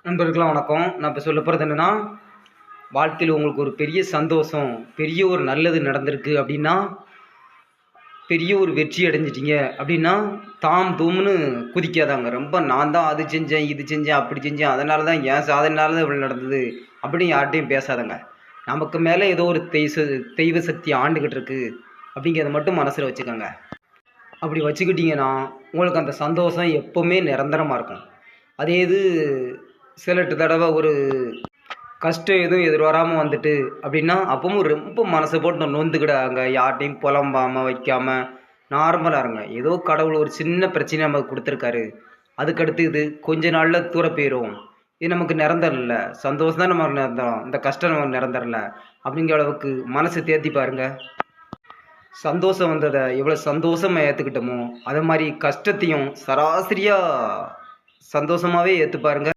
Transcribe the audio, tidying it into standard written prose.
நண்பர்களுக்கெல்லாம் வணக்கம். நான் இப்போ சொல்ல போகிறது என்னென்னா, வாழ்க்கையில் உங்களுக்கு ஒரு பெரிய சந்தோஷம், பெரிய ஒரு நல்லது நடந்திருக்கு அப்படின்னா, பெரிய ஒரு வெற்றி அடைஞ்சிட்டிங்க அப்படின்னா, தாம் தூம்னு குதிக்காதாங்க. ரொம்ப நான் தான் அது செஞ்சேன், இது செஞ்சேன், அப்படி செஞ்சேன், அதனால தான் என் சாதனையால தான் இவ்வளோ நடந்தது அப்படின்னு யார்கிட்டையும் பேசாதங்க. நமக்கு மேலே ஏதோ ஒரு தெய்வ சக்தி ஆண்டுகிட்டு இருக்கு அப்படிங்கிறத மட்டும் மனசில் வச்சுக்கோங்க. அப்படி வச்சுக்கிட்டிங்கன்னா உங்களுக்கு அந்த சந்தோஷம் எப்போவுமே நிரந்தரமாக இருக்கும். அதே இது சில தடவை ஒரு கஷ்டம் எதுவும் எதிர்வராமல் வந்துட்டு அப்படின்னா அப்பவும் ரொம்ப மனசை போட்டு நொந்துக்கிடாங்க. யார்ட்டையும் புலம்பாமல் வைக்காமல் நார்மலாக இருங்க. ஏதோ கடவுள் ஒரு சின்ன பிரச்சனை நமக்கு கொடுத்துருக்காரு, அதுக்கடுத்து இது கொஞ்ச நாளில் தூர போயிடும், இது நமக்கு நிரந்தரம் இல்லை, சந்தோஷம் தான் நமக்கு நிரந்தரம், இந்த கஷ்டம் நமக்கு நிரந்தரம் இல்லை அப்படிங்கிற அளவுக்கு மனசை தேர்த்தி பாருங்க. சந்தோஷம் வந்ததை எவ்வளோ சந்தோஷமாக ஏற்றுக்கிட்டோமோ அதே மாதிரி கஷ்டத்தையும் சராசரியாக சந்தோஷமாகவே ஏற்று பாருங்க.